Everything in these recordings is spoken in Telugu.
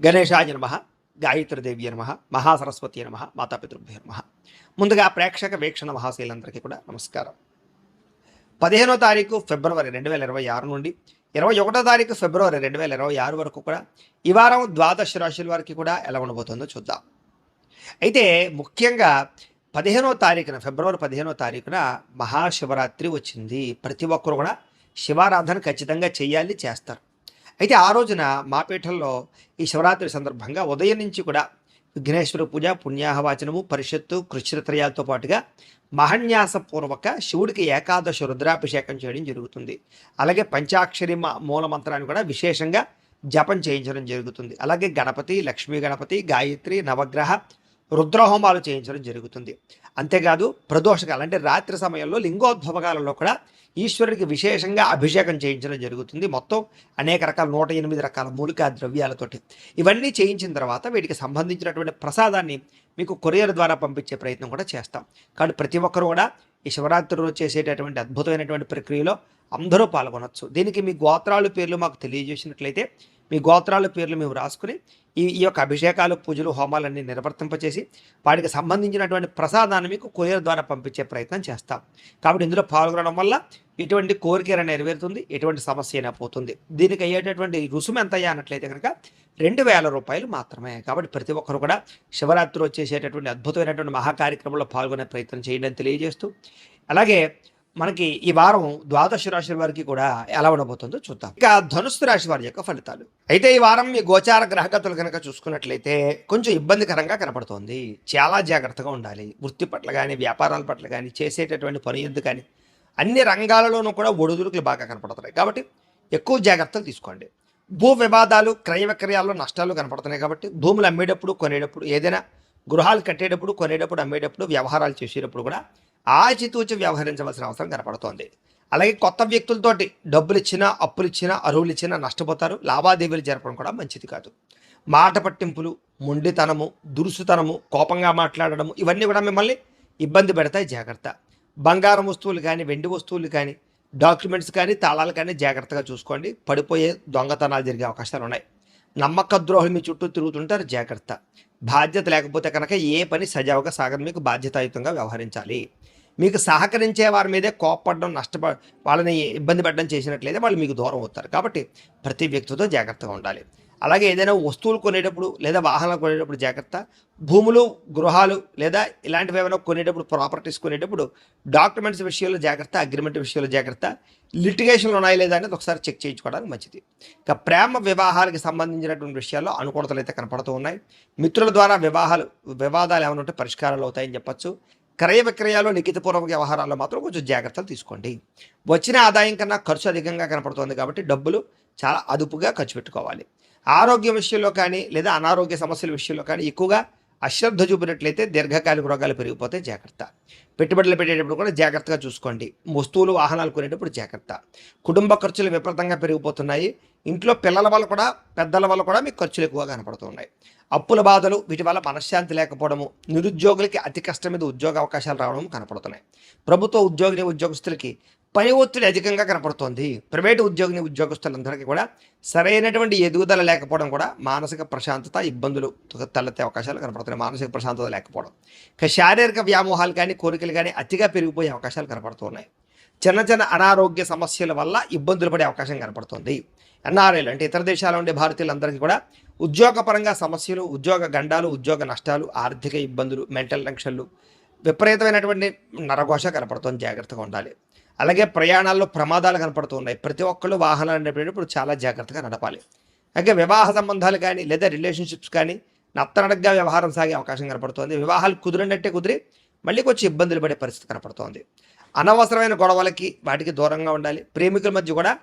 గణేశాయ నమః, గాయత్రీదేవ్య నమః, మహాసరస్వతి నమః, మాతాపితృభ్యో నమః. ముందుగా ప్రేక్షక వీక్షణ మహాశీలందరికీ కూడా నమస్కారం. 15వ తారీఖు ఫిబ్రవరి 2026 నుండి 21వ తారీఖు ఫిబ్రవరి 2026 వరకు కూడా ఈ వారం ద్వాదశ రాశుల వారికి కూడా ఎలా ఉండబోతుందో చూద్దాం. అయితే ముఖ్యంగా 15వ తారీఖున ఫిబ్రవరి 15వ తారీఖున మహాశివరాత్రి వచ్చింది. ప్రతి ఒక్కరు కూడా శివారాధన ఖచ్చితంగా చేయాలి, చేస్తారు. అయితే ఆ రోజున మా పీఠంలో ఈ శివరాత్రి సందర్భంగా ఉదయం నుంచి కూడా విఘ్నేశ్వర పూజ, పుణ్యాహవాచనము, పరిషత్తు, కృష్ణత్రయాలతో పాటుగా మహన్యాసపూర్వక శివుడికి ఏకాదశ రుద్రాభిషేకం చేయడం జరుగుతుంది. అలాగే పంచాక్షరి మూల మంత్రాన్ని కూడా విశేషంగా జపం చేయించడం జరుగుతుంది. అలాగే గణపతి, లక్ష్మీ గణపతి, గాయత్రి, నవగ్రహ రుద్రహోమాలు చేయించడం జరుగుతుంది. అంతేకాదు ప్రదోషకాలు అంటే రాత్రి సమయంలో లింగోద్భవకాలలో కూడా ఈశ్వరుడికి విశేషంగా అభిషేకం చేయించడం జరుగుతుంది. మొత్తం అనేక రకాల 108 రకాల మూలికా ద్రవ్యాలతోటి ఇవన్నీ చేయించిన తర్వాత వీటికి సంబంధించినటువంటి ప్రసాదాన్ని మీకు కొరియర్ ద్వారా పంపించే ప్రయత్నం కూడా చేస్తాం. కాబట్టి ప్రతి ఒక్కరు కూడా ఈ శివరాత్రి రోజు చేసేటటువంటి అద్భుతమైనటువంటి ప్రక్రియలో అందరూ పాల్గొనవచ్చు. దీనికి మీ గోత్రాల పేర్లు మాకు తెలియజేసినట్లయితే మీ గోత్రాల పేర్లు మేము రాసుకుని ఈ యొక్క అభిషేకాలు, పూజలు, హోమాలన్నీ నిర్వర్తింపచేసి వాటికి సంబంధించినటువంటి ప్రసాదాన్ని మీకు కొరియర్ ద్వారా పంపించే ప్రయత్నం చేస్తాం. కాబట్టి ఇందులో పాల్గొనడం వల్ల ఎటువంటి కోరిక నెరవేరుతుంది, ఎటువంటి సమస్య అయినా పోతుంది. దీనికి అయ్యేటటువంటి రుసుము ఎంత అయ్యా అన్నట్లయితే కనుక 2000 రూపాయలు మాత్రమే. కాబట్టి ప్రతి ఒక్కరు కూడా శివరాత్రి వచ్చేసేటటువంటి అద్భుతమైనటువంటి మహాకార్యక్రమంలో పాల్గొనే ప్రయత్నం చేయండి అని తెలియజేస్తూ, అలాగే మనకి ఈ వారం ద్వాదశ రాశుల వారికి కూడా ఎలా ఉండబోతుందో చూద్దాం. ఇక ధనుస్సు రాశి వారి యొక్క ఫలితాలు. అయితే ఈ వారం మీ గోచార గ్రహగతులు కనుక చూసుకున్నట్లయితే కొంచెం ఇబ్బందికరంగా కనపడుతోంది. చాలా జాగ్రత్తగా ఉండాలి. వృత్తి పట్ల కానీ, వ్యాపారాల పట్ల కానీ, చేసేటటువంటి పని ఎందు కానీ అన్ని రంగాలలోనూ కూడా ఒడిదుడుకులు బాగా కనపడుతున్నాయి. కాబట్టి ఎక్కువ జాగ్రత్తలు తీసుకోండి. భూ వివాదాలు, క్రయ విక్రయాల్లో నష్టాలు కనపడుతున్నాయి. కాబట్టి భూములు అమ్మేటప్పుడు, కొనేటప్పుడు, ఏదైనా గృహాలు కట్టేటప్పుడు, కొనేటప్పుడు, అమ్మేటప్పుడు, వ్యవహారాలు చేసేటప్పుడు కూడా ఆచితూచి వ్యవహరించవలసిన అవసరం కనపడుతోంది. అలాగే కొత్త వ్యక్తులతోటి డబ్బులు ఇచ్చినా, అప్పులు ఇచ్చినా, అరువులు ఇచ్చినా నష్టపోతారు. లావాదేవీలు జరపడం కూడా మంచిది కాదు. మాట పట్టింపులు, మొండితనము, దురుసుతనము, కోపంగా మాట్లాడడము ఇవన్నీ కూడా మిమ్మల్ని ఇబ్బంది పెడతాయి. జాగ్రత్త. బంగారం వస్తువులు కానీ, వెండి వస్తువులు కానీ, డాక్యుమెంట్స్ కానీ, తాళాలు కానీ జాగ్రత్తగా చూసుకోండి. పడిపోయే దొంగతనాలు జరిగే అవకాశాలు ఉన్నాయి. నమ్మక ద్రోహులు మీ చుట్టూ తిరుగుతుంటారు. జాగ్రత్త. బాధ్యత లేకపోతే కనుక ఏ పని సజావుగా సాగదు. మీకు బాధ్యతాయుతంగా వ్యవహరించాలి. మీకు సహకరించే వారి మీదే కోప్పడడం, వాళ్ళని ఇబ్బంది పెట్టడం చేసినట్లయితే వాళ్ళు మీకు దూరం అవుతారు. కాబట్టి ప్రతి వ్యక్తితో జాగ్రత్తగా ఉండాలి. అలాగే ఏదైనా వస్తువులు కొనేటప్పుడు లేదా వాహనాలు కొనేటప్పుడు జాగ్రత్త. భూములు, గృహాలు లేదా ఇలాంటివి ఏమైనా కొనేటప్పుడు, ప్రాపర్టీస్ కొనేటప్పుడు డాక్యుమెంట్స్ విషయంలో జాగ్రత్త, అగ్రిమెంట్ విషయంలో జాగ్రత్త. లిటిగేషన్లు ఉన్నాయి లేదా అనేది ఒకసారి చెక్ చేయించుకోవడానికి మంచిది. ఇక ప్రేమ వివాహాలకు సంబంధించినటువంటి విషయాల్లో అనుకూలతలు అయితే కనపడుతూ ఉన్నాయి. మిత్రుల ద్వారా వివాదాలు ఏమైనా ఉంటే పరిష్కారాలు అవుతాయని చెప్పచ్చు. క్రయ విక్రయాలు, లిఖితపూర్వక వ్యవహారాల్లో మాత్రం కొంచెం జాగ్రత్తలు తీసుకోండి. వచ్చిన ఆదాయం కన్నా ఖర్చు అధికంగా కనపడుతుంది. కాబట్టి డబ్బులు చాలా అదుపుగా ఖర్చు పెట్టుకోవాలి. ఆరోగ్య విషయంలో కానీ లేదా అనారోగ్య సమస్యల విషయంలో కానీ ఎక్కువగా అశ్రద్ధ చూపినట్లయితే దీర్ఘకాలిక రోగాలు పెరిగిపోతే జాగ్రత్త. పెట్టుబడులు పెట్టేటప్పుడు కూడా జాగ్రత్తగా చూసుకోండి. వస్తువులు, వాహనాలు కొనేటప్పుడు జాగ్రత్త. కుటుంబ ఖర్చులు విపరీతంగా పెరిగిపోతున్నాయి. ఇంట్లో పిల్లల వల్ల కూడా, పెద్దల వల్ల కూడా మీకు ఖర్చులు ఎక్కువగా కనపడుతున్నాయి. అప్పుల బాధలు, వీటి వల్ల మనశ్శాంతి లేకపోవడము, నిరుద్యోగులకి అతి కష్టం మీద ఉద్యోగ అవకాశాలు రావడం కనపడుతున్నాయి. ప్రభుత్వ ఉద్యోగస్తులకి పని ఒత్తిడి అధికంగా కనపడుతోంది. ప్రైవేటు ఉద్యోగస్తులందరికీ కూడా సరైనటువంటి ఎదుగుదల లేకపోవడం కూడా మానసిక ప్రశాంతత ఇబ్బందులు తలెత్తే అవకాశాలు కనపడుతున్నాయి. మానసిక ప్రశాంతత లేకపోవడం, శారీరక వ్యామోహాలు కానీ, కోరికలు కానీ అతిగా పెరిగిపోయే అవకాశాలు కనపడుతున్నాయి. చిన్న చిన్న అనారోగ్య సమస్యల వల్ల ఇబ్బందులు పడే అవకాశం కనపడుతుంది. ఎన్ఆర్ఐలు అంటే ఇతర దేశాల ఉండే భారతీయులందరికీ కూడా ఉద్యోగపరంగా సమస్యలు, ఉద్యోగ గండాలు, ఉద్యోగ నష్టాలు, ఆర్థిక ఇబ్బందులు, మెంటల్ టెన్షన్లు, విపరీతమైనటువంటి నరఘోష కనపడుతుంది. జాగ్రత్తగా ఉండాలి. అలాగే ప్రయాణాల్లో ప్రమాదాలు కనపడుతున్నాయి. ప్రతి ఒక్కళ్ళు వాహనాలు నడిపేటప్పుడు చాలా జాగ్రత్తగా నడపాలి. అలాగే వివాహ సంబంధాలు కానీ లేదా రిలేషన్షిప్స్ కానీ నత్తనడగ్గా వ్యవహారం సాగే అవకాశం కనపడుతుంది. వివాహాలు కుదిరినట్టే కుదిరి మళ్ళీ కొంచెం ఇబ్బందులు పడే పరిస్థితి కనపడుతోంది. అనవసరమైన గొడవలకి వాటికి దూరంగా ఉండాలి. ప్రేమికుల మధ్య కూడా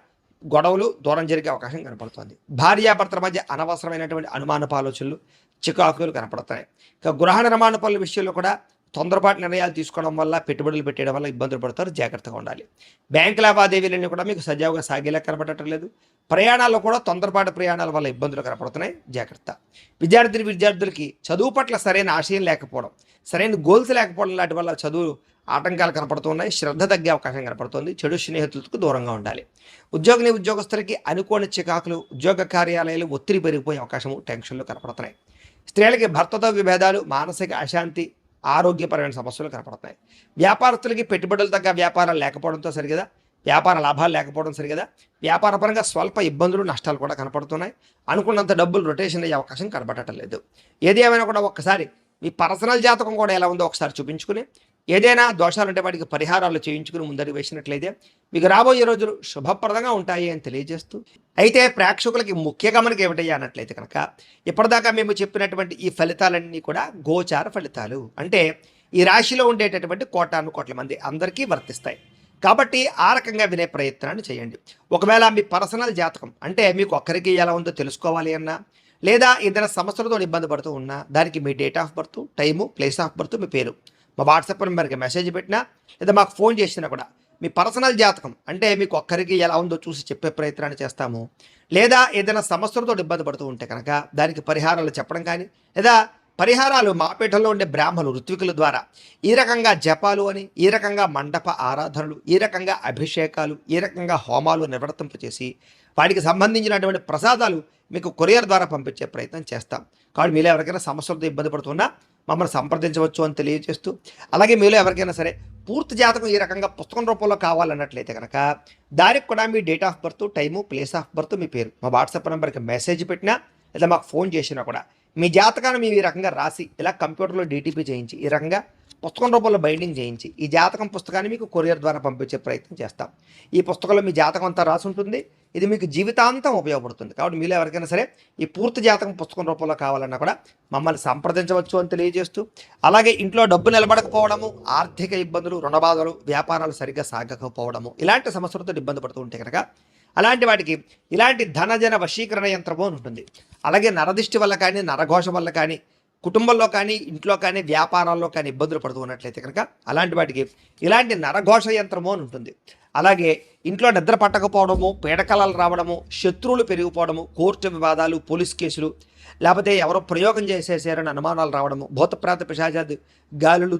గొడవలు దూరం జరిగే అవకాశం కనపడుతుంది. భార్యాభర్తల మధ్య అనవసరమైనటువంటి అనుమానపు ఆలోచనలు, చికాకులు కనపడుతున్నాయి. ఇక గృహ నిర్మాణ పనుల విషయంలో కూడా తొందరపాటు నిర్ణయాలు తీసుకోవడం వల్ల, పెట్టుబడులు పెట్టేయడం వల్ల ఇబ్బందులు పడతారు. జాగ్రత్తగా ఉండాలి. బ్యాంకు లావాదేవీలన్నీ కూడా మీకు సజావుగా సాగేలా కనపడటం లేదు. ప్రయాణాల్లో కూడా తొందరపాటు ప్రయాణాల వల్ల ఇబ్బందులు కనపడుతున్నాయి. జాగ్రత్త. విద్యార్థులకి చదువు పట్ల సరైన ఆశయం లేకపోవడం, సరైన గోల్స్ లేకపోవడం లాంటి వల్ల చదువు ఆటంకాలు కనపడుతున్నాయి. శ్రద్ధ తగ్గే అవకాశం కనపడుతుంది. చెడు స్నేహితులకు దూరంగా ఉండాలి. ఉద్యోగస్తులకి అనుకోని చికాకులు, ఉద్యోగ కార్యాలయాలు ఒత్తిడి పెరిగిపోయే అవకాశము, టెన్షన్లు కనపడుతున్నాయి. స్త్రీలకి భర్తతో విభేదాలు, మానసిక అశాంతి, ఆరోగ్యపరమైన సమస్యలు కనపడుతున్నాయి. వ్యాపారస్తులకి పెట్టుబడులు తగ్గ వ్యాపారాలు లేకపోవడంతో సరిగదా, వ్యాపార లాభాలు లేకపోవడం సరిగదా, వ్యాపారపరంగా స్వల్ప ఇబ్బందులు, నష్టాలు కూడా కనపడుతున్నాయి. అనుకున్నంత డబ్బులు రొటేషన్ అయ్యే అవకాశం కనపడటం లేదు. ఏది ఏమైనా కూడా ఒక్కసారి మీ పర్సనల్ జాతకం కూడా ఎలా ఉందో ఒకసారి చూపించుకుని, ఏదైనా దోషాలుంటే వాటికి పరిహారాలు చేయించుకుని ముందరికి వేసినట్లయితే మీకు రాబోయే రోజులు శుభప్రదంగా ఉంటాయి అని తెలియజేస్తూ, అయితే ప్రేక్షకులకి ముఖ్య గమనిక ఏమిటయ్యా అన్నట్లయితే కనుక, ఇప్పటిదాకా మేము చెప్పినటువంటి ఈ ఫలితాలన్నీ కూడా గోచార ఫలితాలు. అంటే ఈ రాశిలో ఉండేటటువంటి కోటాను కోట్ల మంది అందరికీ వర్తిస్తాయి. కాబట్టి ఆ రకంగా వినే ప్రయత్నాన్ని చేయండి. ఒకవేళ మీ పర్సనల్ జాతకం అంటే మీకు ఒక్కరికి ఎలా ఉందో తెలుసుకోవాలి అన్నా, లేదా ఏదైనా సమస్యలతో ఇబ్బంది పడుతూ ఉన్నా, దానికి మీ date of birth, time, place of birth, మీ పేరు మా వాట్సాప్ నెంబర్కి మెసేజ్ పెట్టినా, లేదా మాకు ఫోన్ చేసినా కూడా మీ పర్సనల్ జాతకం అంటే మీకు ఒక్కరికి ఎలా ఉందో చూసి చెప్పే ప్రయత్నాన్ని చేస్తాము. లేదా ఏదైనా సమస్యలతో ఇబ్బంది పడుతూ ఉంటే కనుక దానికి పరిహారాలు చెప్పడం కానీ, లేదా పరిహారాలు మా పీఠంలో ఉండే బ్రాహ్మణులు, ఋత్వికుల ద్వారా ఈ రకంగా జపాలు అని, ఈ రకంగా మండప ఆరాధనలు, ఈ రకంగా అభిషేకాలు, ఈ రకంగా హోమాలు నిర్వర్తింపచేసి వాటికి సంబంధించినటువంటి ప్రసాదాలు మీకు కొరియర్ ద్వారా పంపించే ప్రయత్నం చేస్తాం. కాబట్టి మీలో ఎవరికైనా సమస్యలతో ఇబ్బంది పడుతున్నా మమ్మల్ని సంప్రదించవచ్చు అని తెలియజేస్తూ, అలాగే మీలో ఎవరికైనా సరే పూర్తి జాతకం ఈ రకంగా పుస్తకం రూపంలో కావాలన్నట్లయితే కనుక దానికి కూడా మీ date of birth, time, place of birth, మీ పేరు మా వాట్సాప్ నెంబర్కి మెసేజ్ పెట్టినా, లేదా మాకు ఫోన్ చేసినా కూడా మీ జాతకాన్ని మేము ఈ రకంగా రాసి ఇలా కంప్యూటర్లో డీటీపీ చేయించి ఈ రకంగా పుస్తకం రూపంలో బైండింగ్ చేయించి ఈ జాతకం పుస్తకాన్ని మీకు కొరియర్ ద్వారా పంపించే ప్రయత్నం చేస్తాం. ఈ పుస్తకంలో మీ జాతకం అంతా రాసి ఉంటుంది. ఇది మీకు జీవితాంతం ఉపయోగపడుతుంది. కాబట్టి మీలో ఎవరికైనా సరే ఈ పూర్తి జాతకం పుస్తకం రూపంలో కావాలన్నా కూడా మమ్మల్ని సంప్రదించవచ్చు అని తెలియజేస్తూ, అలాగే ఇంట్లో డబ్బు నిలబడకపోవడము, ఆర్థిక ఇబ్బందులు, రుణబాధలు, వ్యాపారాలు సరిగ్గా సాగకపోవడము, ఇలాంటి సమస్యలతో ఇబ్బంది పడుతూ ఉంటే కనుక అలాంటి వాటికి ఇలాంటి ధనజన వశీకరణ యంత్రము అని ఉంటుంది. అలాగే నరదిష్టి వల్ల కానీ, నరఘోష వల్ల కానీ, కుటుంబంలో కానీ, ఇంట్లో కానీ, వ్యాపారాల్లో కానీ ఇబ్బందులు పడుతూ ఉన్నట్లయితే కనుక అలాంటి వాటికి ఇలాంటి నరఘోష యంత్రము అని ఉంటుంది. అలాగే ఇంట్లో నిద్ర పట్టకపోవడము, పీడకలాలు రావడము, శత్రువులు పెరిగిపోవడము, కోర్టు వివాదాలు, పోలీస్ కేసులు, లేకపోతే ఎవరో ప్రయోగం చేసేసారని అనుమానాలు రావడము, భూతప్రాత పిశాచాది గాలులు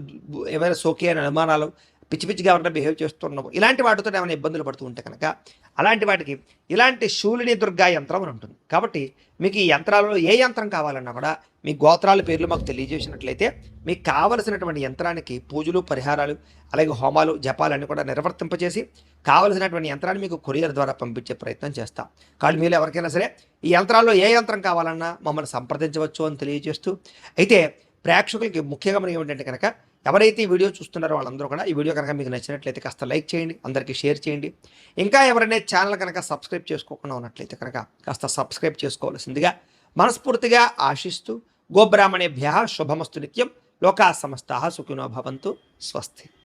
ఏమైనా సోకే అని అనుమానాలు, పిచ్చి పిచ్చిగా ఎవరైనా బిహేవ్ చేస్తున్నాము, ఇలాంటి వాటితో ఏమైనా ఇబ్బందులు పడుతూ ఉంటే కనుక అలాంటి వాటికి ఇలాంటి శూలిని దుర్గా యంత్రం అని ఉంటుంది. కాబట్టి మీకు ఈ యంత్రాలలో ఏ యంత్రం కావాలన్నా కూడా మీ గోత్రాల పేర్లు మాకు తెలియజేసినట్లయితే మీకు కావలసినటువంటి యంత్రానికి పూజలు, పరిహారాలు, అలాగే హోమాలు, జపాలన్నీ కూడా నిర్వర్తింపచేసి కావలసినటువంటి యంత్రాన్ని మీకు కొరియర్ ద్వారా పంపించే ప్రయత్నం చేస్తాం. కాబట్టి మీరు ఎవరికైనా సరే ఈ యంత్రాల్లో ఏ యంత్రం కావాలన్నా మమ్మల్ని సంప్రదించవచ్చు అని తెలియజేస్తూ, అయితే ప్రేక్షకులకి ముఖ్యంగా మనం ఏమిటంటే కనుక ఎవరైతే ఈ వీడియో చూస్తున్నారో వాళ్ళందరూ కూడా ఈ వీడియో కనుక మీకు నచ్చినట్లయితే కాస్త లైక్ చేయండి, అందరికీ షేర్ చేయండి. ఇంకా ఎవరైనా ఛానల్ కనుక సబ్స్క్రైబ్ చేసుకోకుండా ఉన్నట్లయితే కనుక కాస్త సబ్స్క్రైబ్ చేసుకోవాల్సిందిగా మనస్ఫూర్తిగా ఆశిస్తూ, గోబ్రాహ్మణేభ్యః శుభమస్తు నిత్యం, లోకా సమస్తాః సుఖినో భవంతు. స్వస్తి.